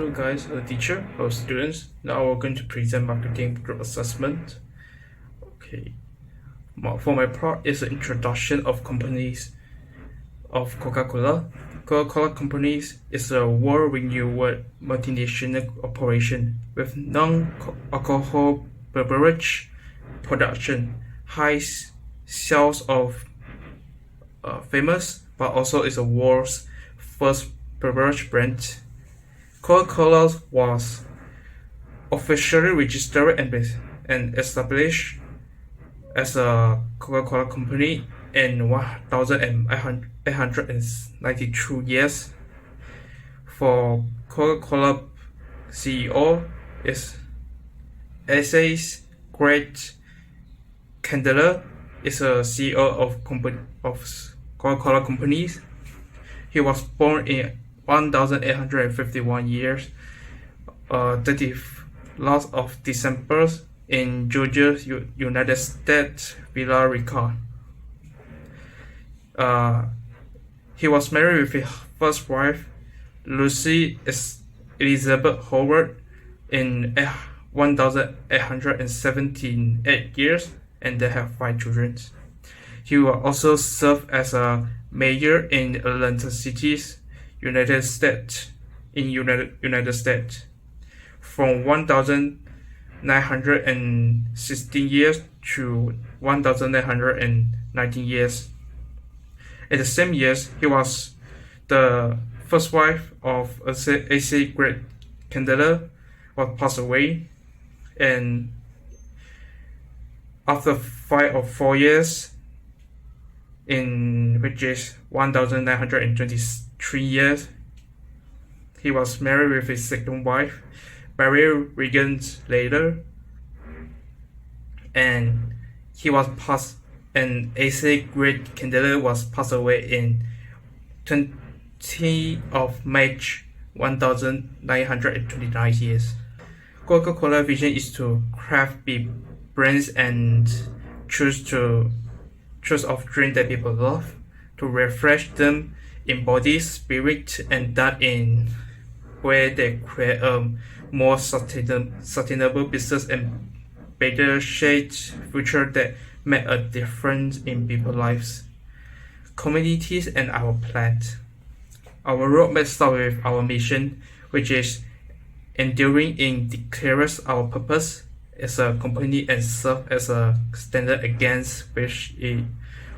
Hello guys, teacher, hello students. Now we're going to present marketing group assessment. Okay, for my part is the introduction of companies of Coca-Cola. Coca-Cola companies is a world-renowned multinational operation with non-alcohol beverage production, high sales of famous, but also is the world's first beverage brand. Coca-Cola was officially registered and established as a Coca-Cola company in 1892 years. For Coca-Cola CEO is essays Great Candler is a CEO of Coca-Cola companies. He was born in 1851 years, 30th last of December in Georgia, United States, Villa Rica. He was married with his first wife, Lucy Elizabeth Howard, in 1878 years, and they have 5 children. He will also serve as a mayor in Atlantic Cities, United States, from 1916 years to 1919 years. In the same years, he was the first wife of A.C. Great Candler, was passed away, and after 5 or 4 years, in which is 1923 years, he was married with his second wife, Mary Regan later, and he was passed, and A.C. Great Candler was passed away in 20 of March 1929 years. Coca-Cola vision is to craft big brands and choose of drink that people love, to refresh them in body, spirit, and that in where they create a more sustainable business and better shaped future that make a difference in people's lives, communities, and our planet. Our roadmap starts with our mission, which is enduring in declares our purpose as a company and serve as a standard against which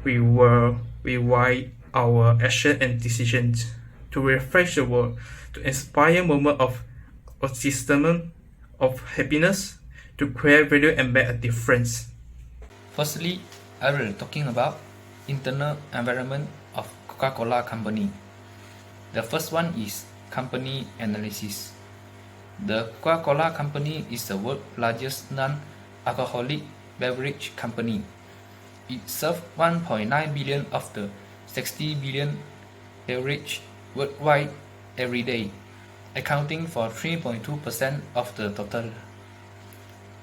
we wide our action and decisions to refresh the world, to inspire moment of system of happiness, to create value and make a difference. Firstly, I will talking about internal environment of Coca-Cola company. The first one is company analysis. The Coca-Cola company is the world's largest non-alcoholic beverage company. It serves 1.9 billion of the 60 billion beverage worldwide every day, accounting for 3.2% of the total.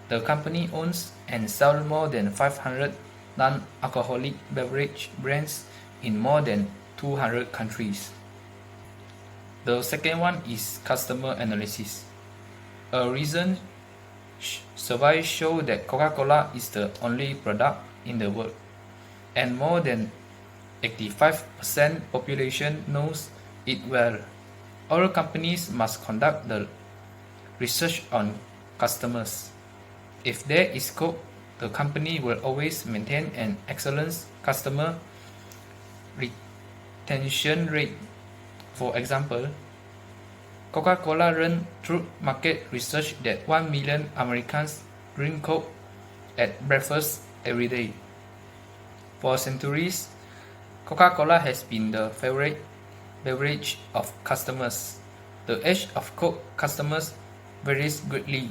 The company owns and sells more than 500 non-alcoholic beverage brands in more than 200 countries. The second one is customer analysis. A recent survey showed that Coca-Cola is the only product in the world, and more than 85% population knows it well. All companies must conduct the research on customers. If there is scope, the company will always maintain an excellent customer retention rate. For example, Coca-Cola ran through market research that 1 million Americans drink Coke at breakfast every day. For centuries, Coca-Cola has been the favorite beverage of customers. The age of Coke customers varies greatly,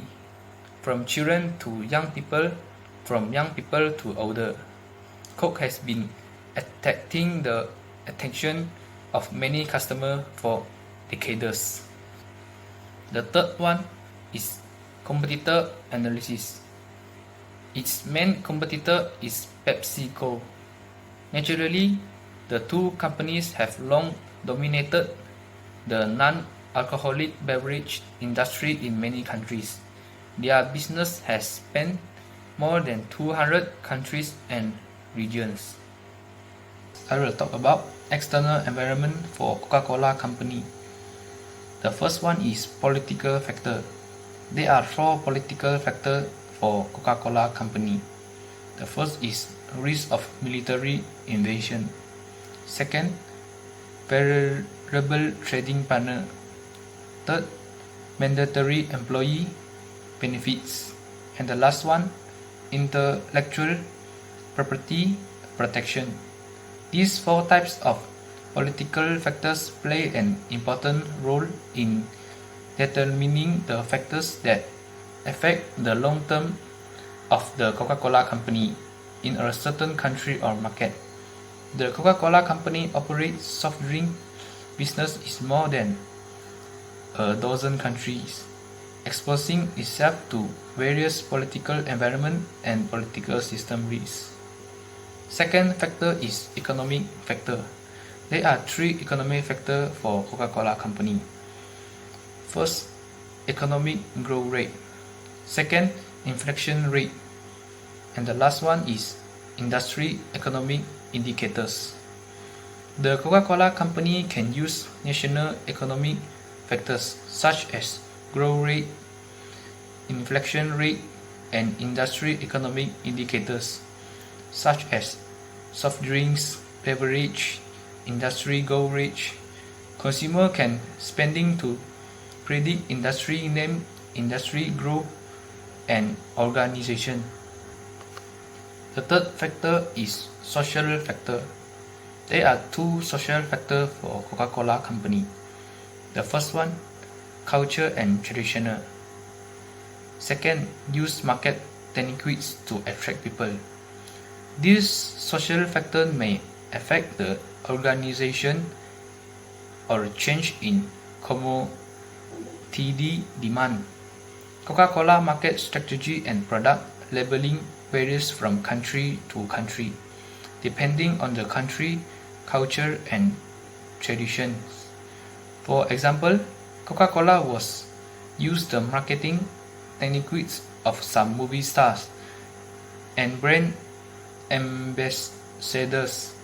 from children to young people, from young people to older. Coke has been attracting the attention of many customers for decades. The third one is competitor analysis. Its main competitor is PepsiCo. Naturally, the two companies have long dominated the alcoholic beverage industry in many countries. Their business has spanned more than 200 countries and regions. I will talk about external environment for Coca-Cola Company. The first one is political factor. There are 4 political factors for Coca-Cola Company. The first is risk of military invasion. Second, favorable trading partner. Third, mandatory employee benefits. And the last one, intellectual property protection. These 4 types of political factors play an important role in determining the factors that affect the long term of the Coca-Cola Company in a certain country or market. The Coca-Cola Company operates soft drink business in more than a dozen countries, exposing itself to various political environment and political system risks. Second factor is economic factor. There are 3 economic factors for Coca-Cola Company. First, economic growth rate. Second, inflation rate. And the last one is industry economic indicators. The Coca-Cola Company can use national economic factors such as growth rate, inflation rate, and industry economic indicators such as soft drinks, beverage, industry growth rate. Consumer can spending to predict industry name, industry growth, and organization. The third factor is social factor. There are 2 social factors for Coca-Cola Company. The first one, culture and traditional. Second, use market techniques to attract people. These social factors may affect the organization or change in commodity demand. Coca-Cola market strategy and product labeling varies from country to country, depending on the country, culture, and traditions. For example, Coca-Cola was used the marketing techniques of some movie stars and brand ambassadors.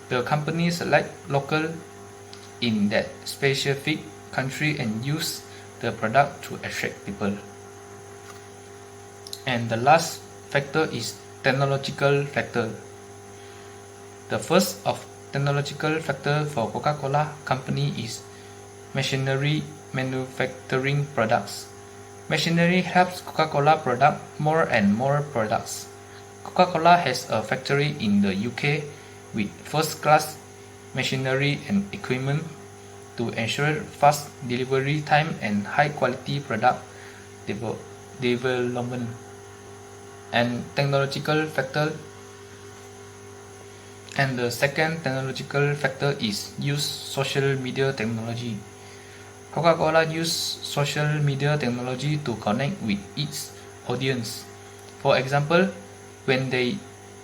The company select local in that specific country and use the product to attract people. And the last factor is technological factor. The first of technological factor for Coca-Cola Company is machinery manufacturing products. Machinery helps Coca-Cola produce more and more products. Coca-Cola has a factory in the UK with first-class machinery and equipment to ensure fast delivery time and high-quality product development. And technological factor. And the second technological factor is use social media technology. Coca-Cola use social media technology to connect with its audience. For example, when they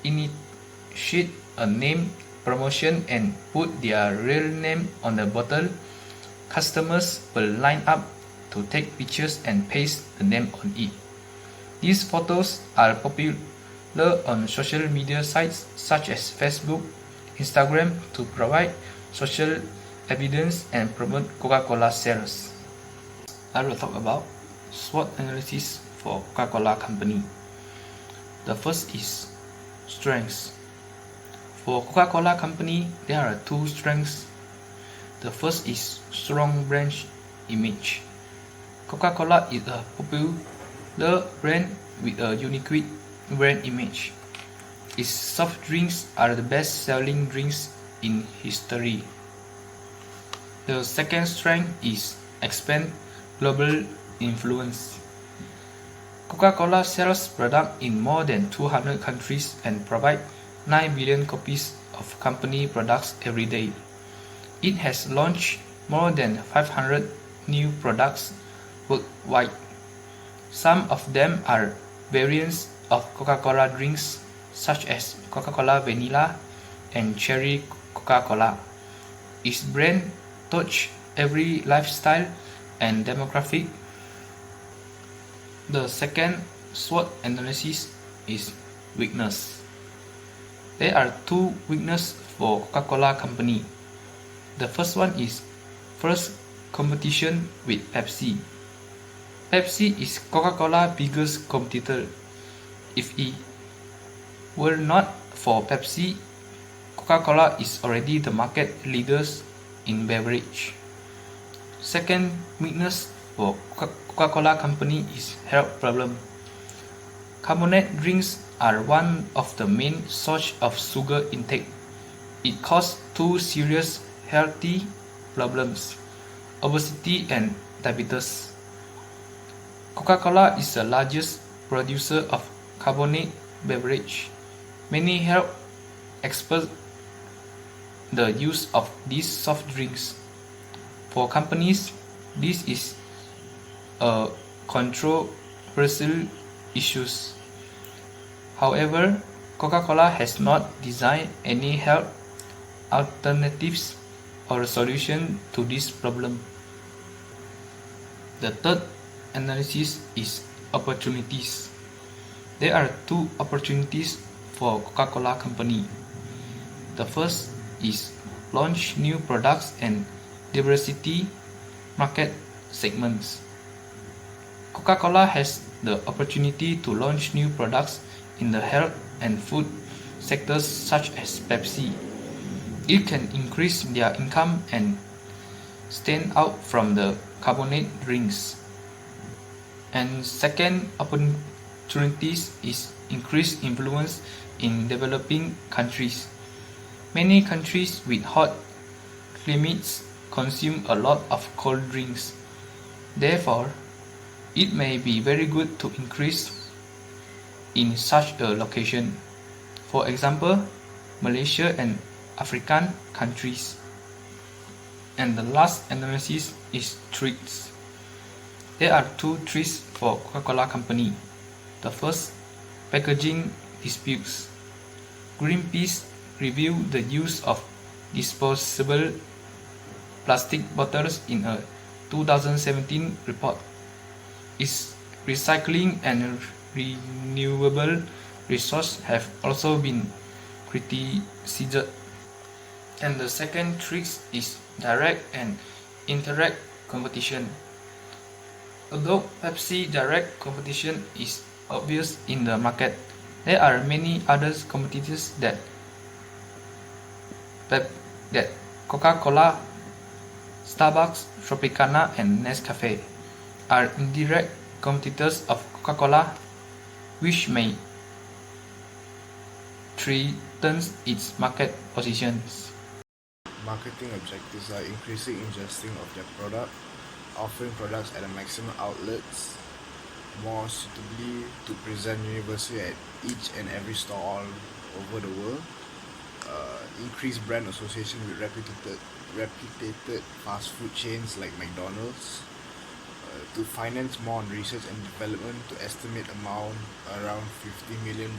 initiate a name promotion and put their real name on the bottle, customers will line up to take pictures and paste the name on it. These photos are popular on social media sites such as Facebook, Instagram to provide social evidence and promote Coca-Cola sales. I will talk about SWOT analysis for Coca-Cola Company. The first is strengths. For Coca-Cola Company, there are 2 strengths. The first is strong brand image. Coca-Cola is a popular brand with a unique brand image. Its soft drinks are the best-selling drinks in history. The second strength is expand global influence. Coca-Cola sells products in more than 200 countries and provide 9 billion copies of company products every day. It has launched more than 500 new products worldwide. Some of them are variants of Coca-Cola drinks such as Coca-Cola Vanilla and Cherry Coca-Cola. Its brand touches every lifestyle and demographic. The second SWOT analysis is weakness. There are two weaknesses for Coca-Cola company. The first one is competition with Pepsi. Pepsi is Coca-Cola's biggest competitor. If it were not for Pepsi, Coca-Cola is already the market leaders in beverage. Second weakness for Coca-Cola company is health problem. Carbonated drinks are one of the main source of sugar intake. It causes two serious healthy problems: obesity and diabetes. Coca-Cola is the largest producer of carbonated beverage. Many health experts the use of these soft drinks. For companies, this is a controversial issue. However, Coca-Cola has not designed any health alternatives or solution to this problem. The third analysis is opportunities. There are two opportunities for Coca-Cola company. The first is launch new products and diversity market segments. Coca-Cola has the opportunity to launch new products in the health and food sectors such as Pepsi. It can increase their income and stand out from the carbonated drinks. And second opportunities is increased influence in developing countries. Many countries with hot climates consume a lot of cold drinks. Therefore, it may be very good to increase in such a location. For example, Malaysia and African countries. And the last analysis is threats. There are two threats for Coca-Cola company. The first, packaging disputes. Greenpeace reviewed the use of disposable plastic bottles in a 2017 report. Its recycling and renewable resources have also been criticized. And the second trick is direct and indirect competition. Although Pepsi direct competition is obvious in the market, there are many other competitors that Coca-Cola, Starbucks, Tropicana and Nescafe are indirect competitors of Coca-Cola, which may threaten its market positions. Marketing objectives are increasing ingesting of their product, offering products at a maximum outlets, more suitably to present universally at each and every store all over the world, increase brand association with reputed fast food chains like McDonald's, to finance more on research and development to estimate amount around $50 million,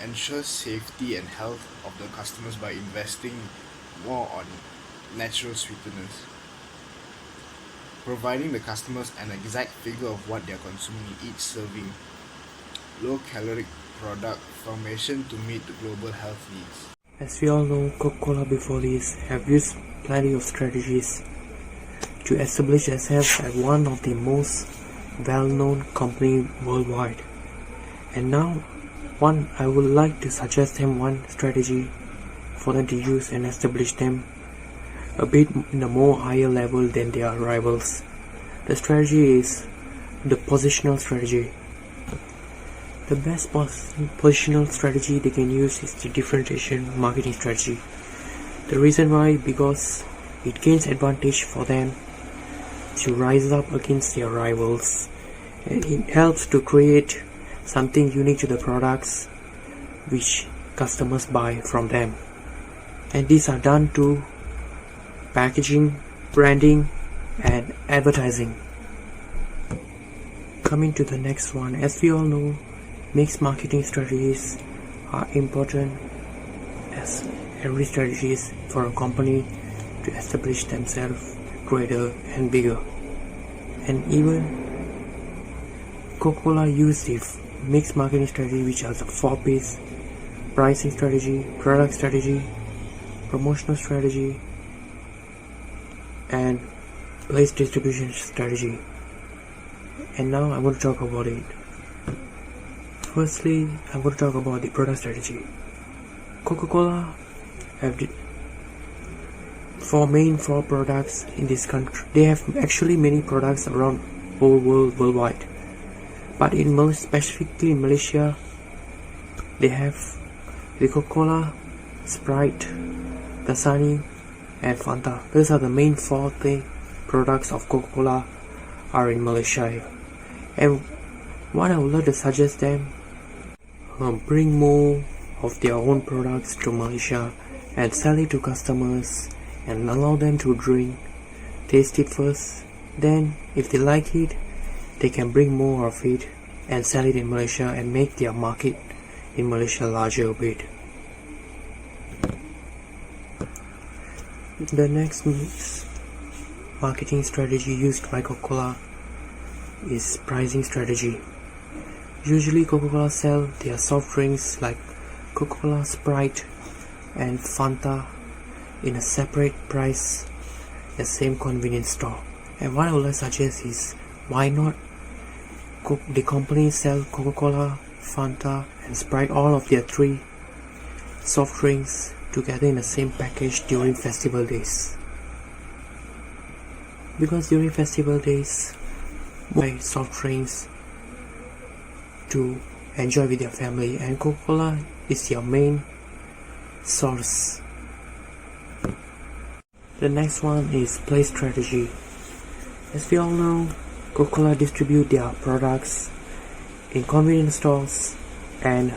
ensure safety and health of the customers by investing more on natural sweeteners, providing the customers an exact figure of what they are consuming in each serving, low caloric product formation to meet the global health needs. As we all know, Coca-Cola before this have used plenty of strategies to establish themselves as one of the most well-known company worldwide. And now, I would like to suggest them one strategy for them to use and establish them a bit in a more higher level than their rivals. The strategy is the positional strategy. The best positional strategy they can use is the differentiation marketing strategy. The reason why, because it gains advantage for them to rise up against their rivals, and it helps to create something unique to the products which customers buy from them. And these are done through packaging, branding and advertising. Coming to the next one, as we all know, mixed marketing strategies are important as every strategies for a company to establish themselves greater and bigger. And even Coca-Cola used the mixed marketing strategy, which has a 4 P's: pricing strategy, product strategy, promotional strategy, and place distribution strategy. And now I'm going to talk about it. Firstly, I'm going to talk about the product strategy. Coca-Cola have the four products in this country. They have actually many products around whole world, worldwide. But specifically in Malaysia, they have the Coca-Cola, Sprite, Dasani, and Fanta. Those are the main four products of Coca-Cola are in Malaysia. And what I would like to suggest them, bring more of their own products to Malaysia and sell it to customers and allow them to drink, taste it first. Then if they like it, they can bring more of it and sell it in Malaysia and make their market in Malaysia larger a bit. The next marketing strategy used by Coca-Cola is pricing strategy. Usually Coca-Cola sell their soft drinks like Coca-Cola, Sprite and Fanta in a separate price at the same convenience store. And what I would like to suggest is, why not the company sell Coca-Cola, Fanta and Sprite, all of their 3 soft drinks together in the same package during festival days. Because during festival days, buy soft drinks to enjoy with their family, and Coca-Cola is their main source. The next one is place strategy. As we all know, Coca-Cola distribute their products in convenience stores and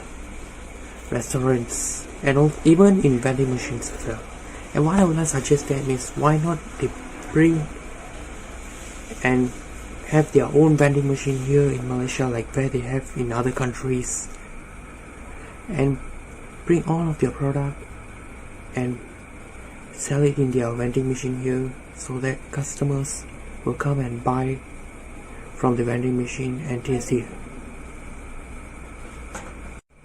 restaurants, and even in vending machines as well. And what I would like to suggest them is, why not they bring and have their own vending machine here in Malaysia, like where they have in other countries, and bring all of their product and sell it in their vending machine here, so that customers will come and buy from the vending machine and taste it.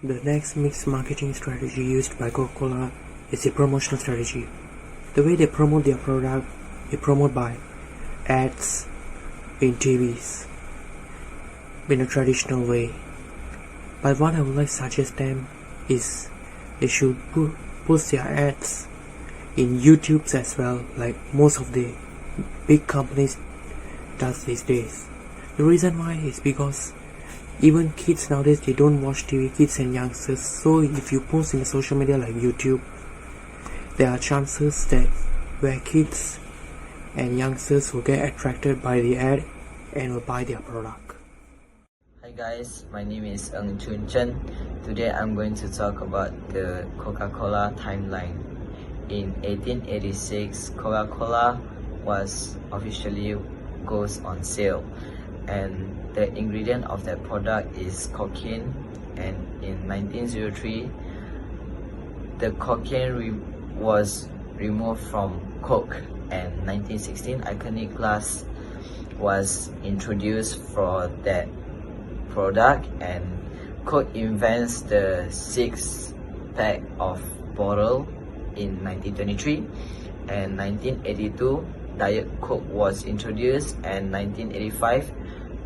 The next mixed marketing strategy used by Coca-Cola is the promotional strategy. The way they promote their product, they promote by ads in TVs in a traditional way. But what I would like to suggest them is, they should post their ads in YouTube as well, like most of the big companies does these days. The reason why is because even kids nowadays, they don't watch TV, kids and youngsters. So if you post in social media like YouTube, there are chances that where kids and youngsters will get attracted by the ad and will buy their product. Hi guys, my name is Ng Chun Chen. Today I'm going to talk about the Coca-Cola timeline. In 1886, Coca-Cola was officially goes on sale, and the ingredient of that product is cocaine. And in 1903, the cocaine was removed from Coke, and 1916 iconic glass was introduced for that product, and Coke invents the 6-pack of bottle in 1923, and 1982 Diet Coke was introduced, and 1985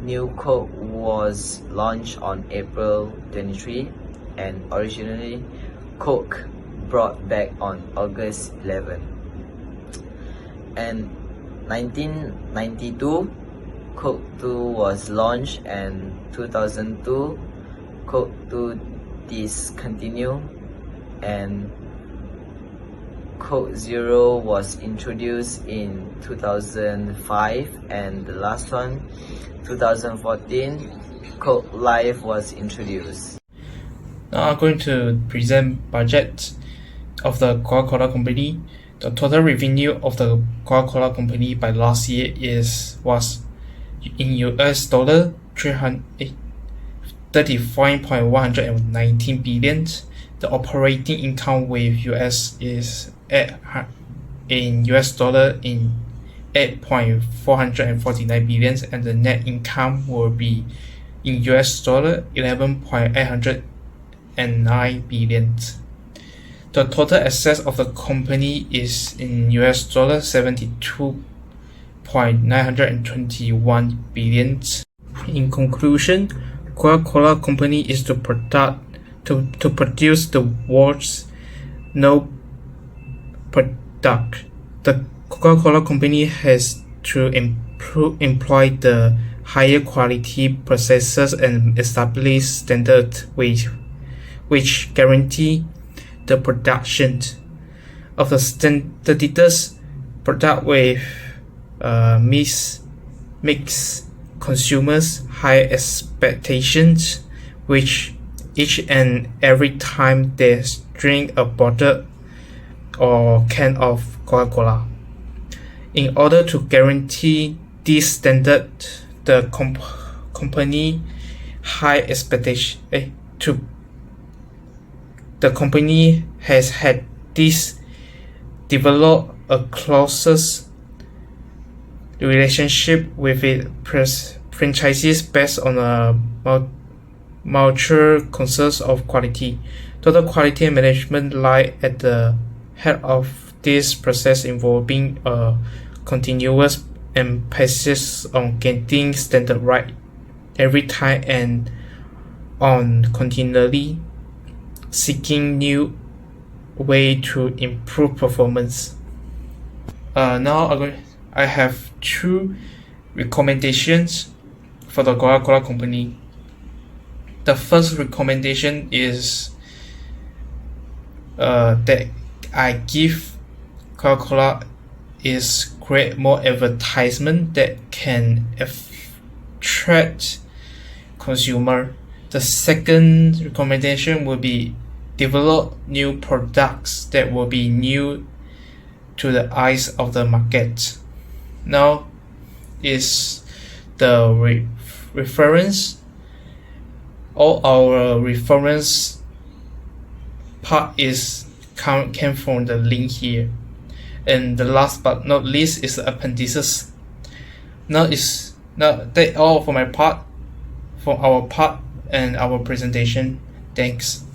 New Coke was launched on April 23, and originally Coke brought back on August 11. And 1992 Coke 2 was launched, and 2002 Coke 2 discontinued, and Coke Zero was introduced in 2005, and the last one, 2014, Coke Life was introduced. Now I'm going to present budget of the Coca-Cola company. The total revenue of the Coca-Cola company by last year was in US dollar 35.119 billion. The operating income with US is in US dollar in $8.449 billion, and the net income will be in US dollar $11.809 billion. The total assets of the company is in US dollar $72.921 billion. In conclusion, Coca-Cola Company is to produce the world's no product. The Coca-Cola Company has to employ the higher quality processes and establish standards which guarantee the production of the standardized product with makes consumers high expectations which each and every time they drink a bottle or can of Coca-Cola. In order to guarantee this standard, the company high expectation the company has had this develop a closest relationship with its franchises based on a mutual concerns of quality. Total quality management lie at the head of this process, involving a continuous emphasis on getting standard right every time and on continually seeking new way to improve performance. Now I have two recommendations for the Coca-Cola Company. The first recommendation is that I give Coca-Cola is create more advertisement that can attract consumer. The second recommendation will be develop new products that will be new to the eyes of the market. Now is the reference. All our reference part came from the link here, and the last but not least is the appendices. Now that's all for our part and our presentation. Thanks.